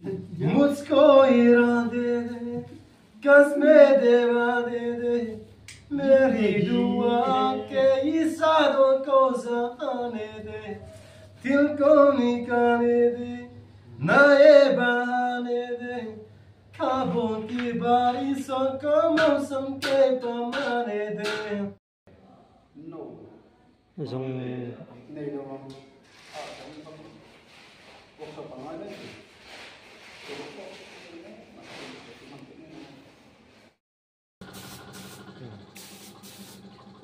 मुझको इरादे दे कसमें देवा दे मेरी दुआ के इशारों को जाने दे दिल को निकाले दे नए बहाने दे ख्वाबों की बारिशों को मौसम के पैमाने दे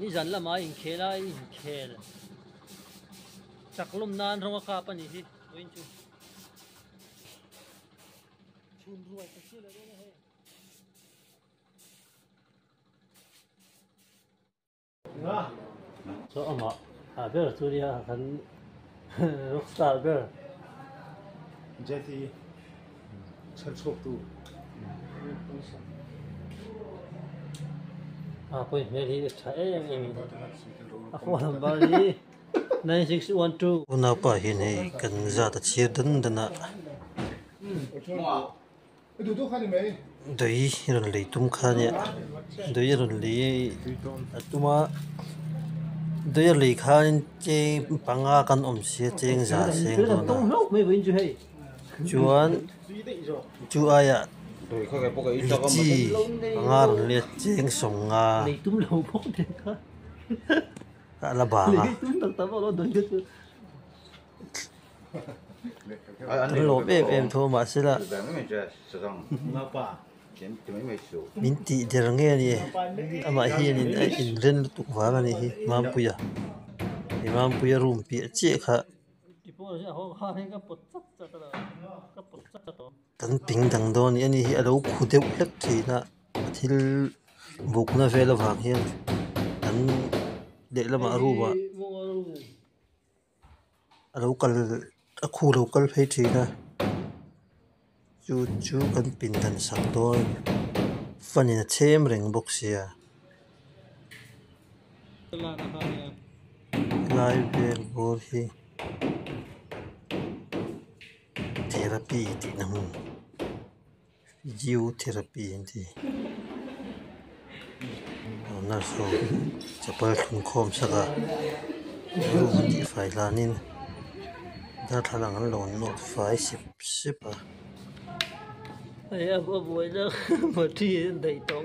นี่จันละมาอินเคล่าอินเคลจักลมนานเราข้าปันนี่สิวินจูชุนรวยก็ชื่ออะไรเนี่ยโซ่มาเบอร์สุริยาคันร็อกสตาร์เบอร์เจทีฉันชอบดูคุยเมื่อที่ใช้ยังไงวันบาลี9612คุณเอาไปเห็นให้กันจะตัดเชือกดันนะโดยรันเลยตุ้มขาเนี่ยโดยรันเลยตุ้มโดยเลยขาเจงปังอากันอมเสียเจงจะเสียงตัวนะจวนจูอายะจีปังอารันเลยเจงส่งอาตุ้มเราพกเด็กค่ะอะไรบ้างตุ้มตั้งแต่ว่าเราโดนยึดโลเอ็มโทรมาสิละมินติเดรังเงี้ยนี่อามาเฮียนี่อินเรนตุกว่ากันนี่มามปุยารุมปีเจ๊ค่ะกันปิงดังโดนอันนี้เราคู่เดียวเล็กทีนะที่บุกน่าเฟลฟังเฮียกันเด็กละมารู้ว่าเรากันคู่เรากันเพจทีนะจู่กันปินดันสักตัวฟันนี่เชมเริงบ็อกเซียไลฟ์เบลบอร์ฮีเทอราปีที่นั่งฟิจิโอเทอราปีที่น่าสูจะเปิดคุณคมสักรูปที่ไฟลานินถ้าทางนั้นโหลดโน้ตไฟสิบอ่ะไอ้อาบ่วยแล้วมาที่ได้ต้อง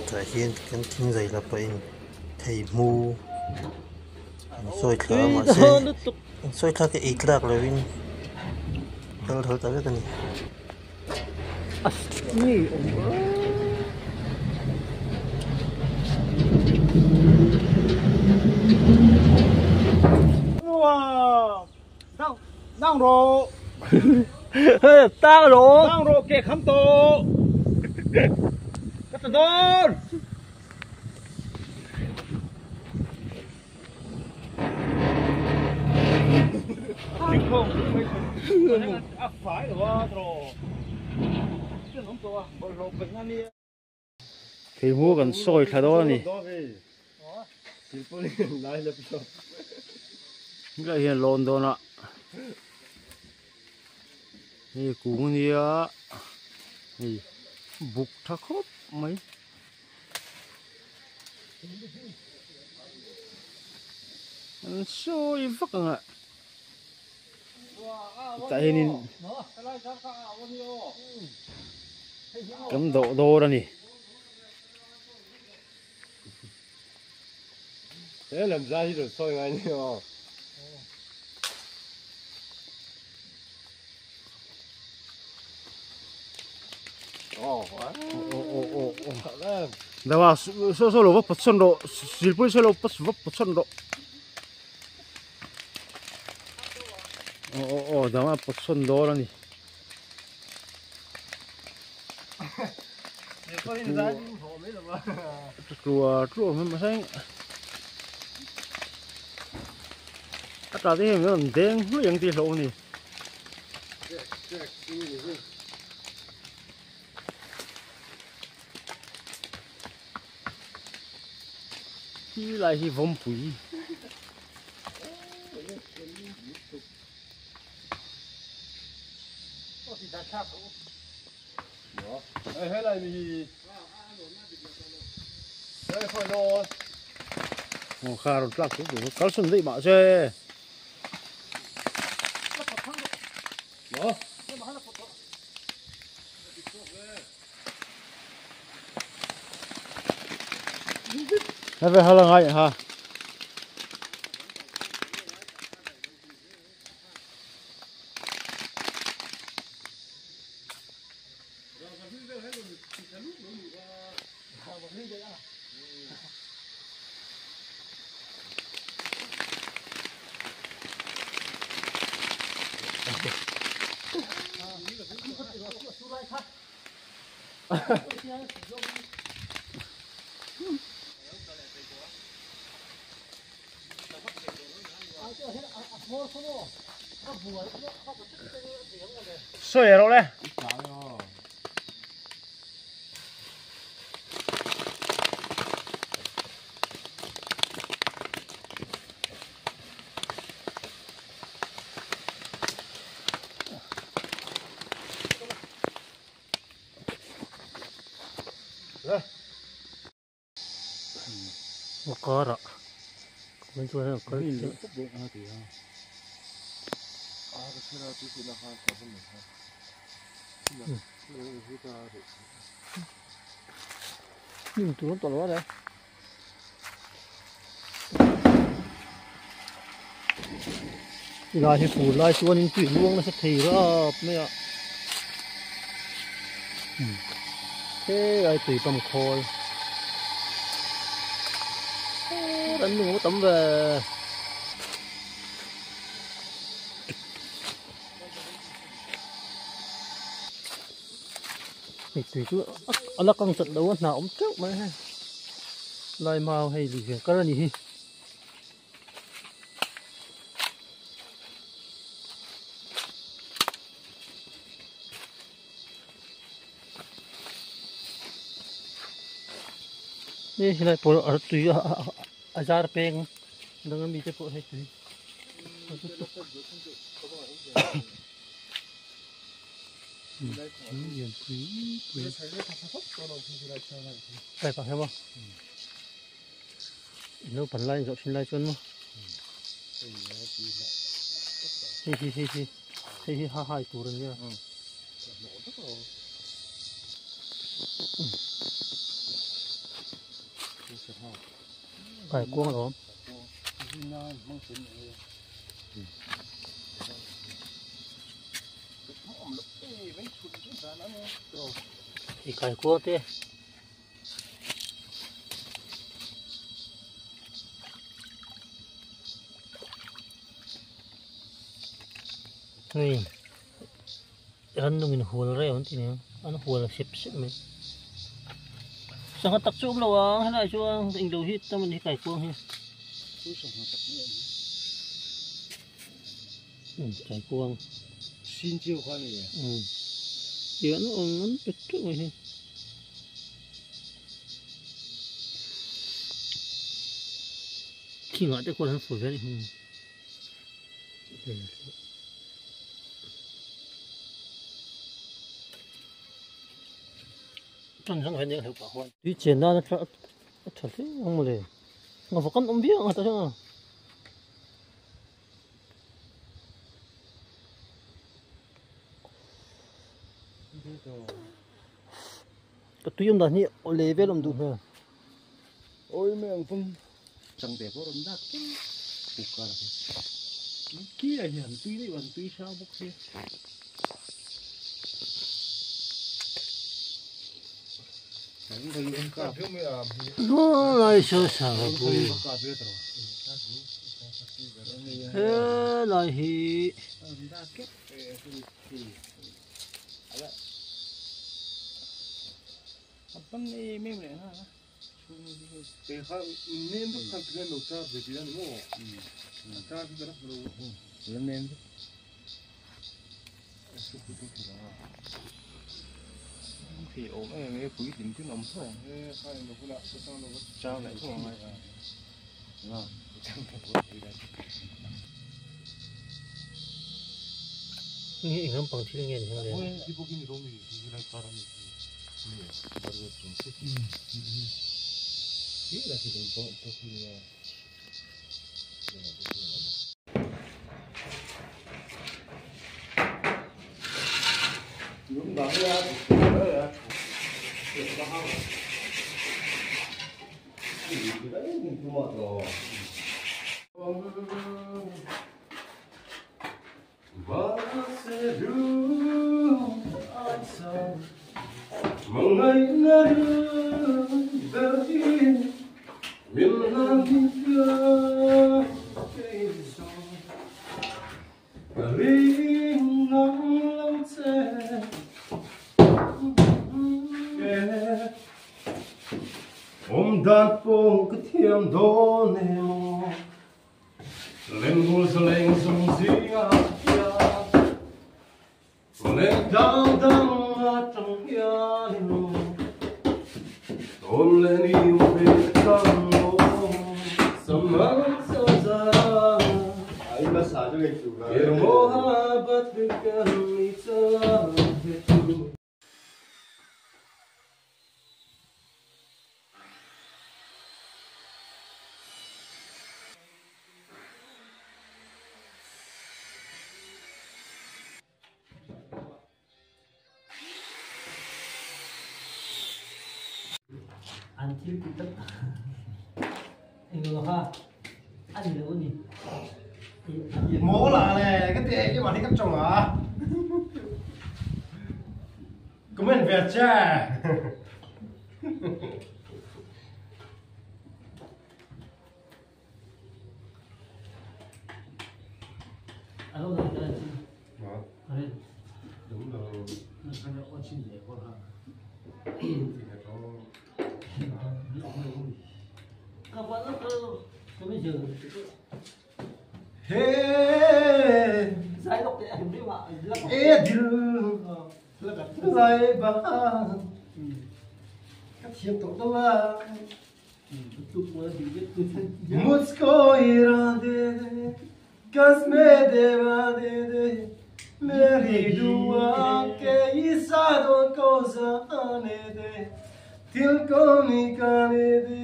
แต่เห็นกันทิ้งใจละไปไทยมูสวยเธอมาเสียสวยเธอก็อีกหลักเลยวินเธอตาไปกันนี่ว้าวนั่งรอตั้งรอเกะคำโตกัตโดนจิงคงไม่อักฝ่ายหรือว่าโตเรื่องของตัวบอลโลเป็นงั้นนี่ที่มูกันซอยขาดนี่สิปุ่นไล่เลยพี่ชมก็เห็นลอนดอนอ่ะนี่กูนี่อ่ะนี่บุกทักครบไหมมันสวยฟักอ่ะแต่นี่กำโดแล้วนี่เอ๊ะlàm ra thì được soi ngay nhỉแต่ว่าโซโล่ว่าปัจจุบันสิลปุ่นโซโล่ปัจจุบันแต่ว่าปัจจุบันแล้วนี่กลัวมันไม่ใช่อัตราที่เห็นมันแดงไม่ยังตีโลนี่ Chi lại thì vòng phủi. Ê, hết lại thì đây phải lo. Ồ, khá rồi lắc cũng được. Cáo xuân dậy mà xe. Đó. Thế về hơi là ngay hả? Sôi rồi đấy. Một có rồi mình cho nó có Nhìn cũng bụng ha thì ha. cái xe nào thì là hàng cả bên này. nhưng tụi nó toàn quá đấy thì lại thì phủ lại chuột những chuyện luôn nó sẽ thì đó mấy ạ thế lại tùy tầm khôi đánh đừng có tấm về thì tùy cứ nó căng trận đấu nào cũng trước mà ha lại màu hay gì cái đó gìนี่อะไรพอตุยอาจารย์เป็นดังนั้นมีแต่พอให้ตุยเย็นตุยไปปะใช่ป่ะนู้นผันไล่จบชิ้นไล่ชนมั้งที่ฮ่าฮ่าตัวนี้ไก่กวางหรออีไก่กวางเต้นี่อันนู้นมีหัวอะไรอันที่นี่อันหัวละ10ไหมสั่งตักซุปแล้ววะให้ได้ช่วงอิงดูฮิตต้องมันที่ไก่กวางเฮ้ไก่กวาง Xin chiêu khoan này.เดี๋ยวมันเป็ดจุ้งเลยขี้หงายแต่คนนั้นสวยเลยต้นสังเห็นยังเห็นป่ะวันที่เจนได้นะถ้าที่ยังมาเลยงาฝักกันอมเบี้ยงอ่ะแต่ช่างก็ตุยมด้านนี้โอเลเวลมดูเหรอ Ôi mấy ông Phong chẳng để có đống đắt cục cả kia là hiển tuy đấy còn tuy sao bốc xe chẳng thấy em cả Phiếu mới làm. nó lại sơ sờ tôi cả biết rồi thế lại thì đa kết phân này mấy này ha Để khác nên lúc thằng kia nấu cha về kia nó ngủ. Cha thì nó nấu. lên lên thì ổn mấy quý tính chứ nóng thôi Ê, hai nó cũng lạ, sao nó trao lại không ai Nghĩ không bằng thiên nhiên không đấy. Ôi, đi bộ kinh rồi mình đi lại para mình. Mình bắt đầu trồng sữa. Ý là cái đồng bọn tôi thì Đúng đó ra, đó là chuyện đó không? Cái đấy mình cũng mệt rồi. Và sẽ đưa anh sao mong ngày là đưa về miền Nam kia cây sông riêng nắng lắm sẽ đàn phong cái thiêm đó nè lên ngô sa lên sông ria lên đau đau trong nhà ôm lên yêu về trong ngô sớm mơ sớm ra ai mà sao cho anh chịu cái mồ ha bắt được cái mi sa Ăn chim cũng tất anh ngờ ha ăn gì nữa nhỉ mố là này cái tiền cái mà đi cắt trồng à có mình Việt cha alo rồi đây đây đúng rồi nó có chim gì quá ha các bạn có bây giờ hey giải độc để em đi mà lại ba các chiếc tổ đó là मुझको इरादे दे कसमें देवा दे दे मेरी दुआ के इशारों को जाने दे दिल को निकाले दे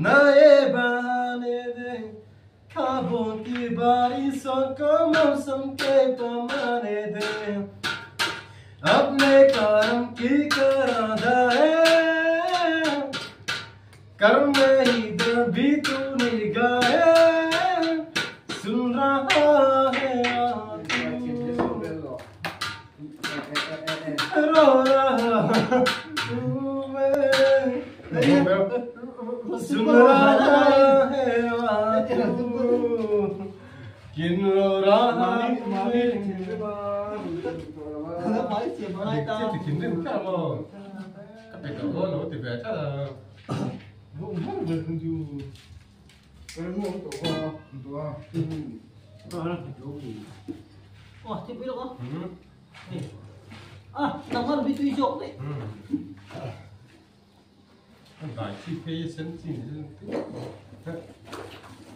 नए बहाने दे ख्वाबों की बारिशों को मौसम के पैमाने दे अपने करम की करादा है कर्म में इधर भी तू निगाहें सुन रहा है रो रहा हूँ मैं सुन रहा है किन रो रहा Chết thì kiếm thêm cả mà các cái cậu nó thì về chắc là không được không chịu cái mua tổ thì biết đâu có nằm hơn bị tùy trộm đấy tại chi phí sân chỉ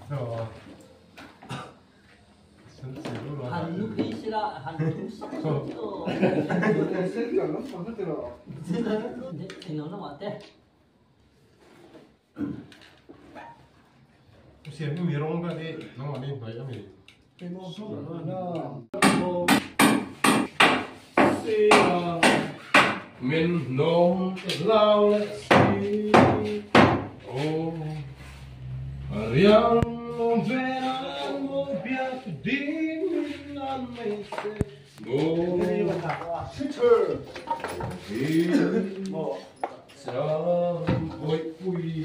rồi sân chỉ rồi hẳn lúc đi sẽ là hẳn lúc sắp 생각 너무 많더라. thì nó là thế xem cái mì rong cái đi nó mà đi vậy cái mì cái món số mình nông lao lệ si ô riêng về một biết đi làm mấy sẽ ngô 시철 đi sao vui vui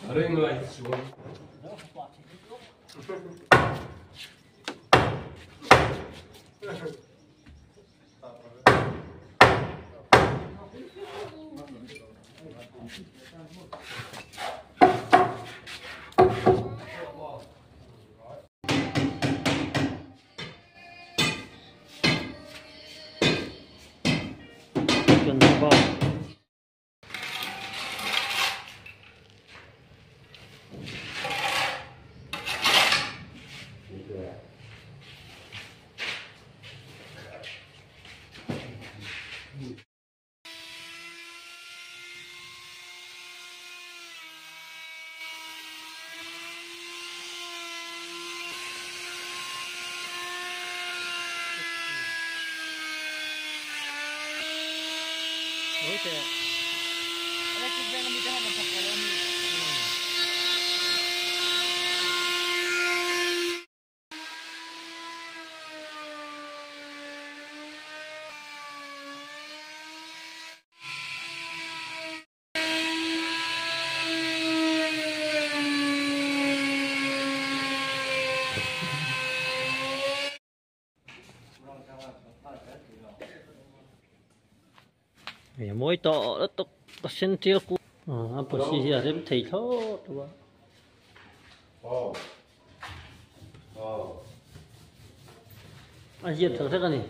ở đây người xuống cần bao thế mỗi tổ nó tục có sinh tiêu cũ à bữa xí giờ đến thấy thốt đúng không anh diệt thử thế cái này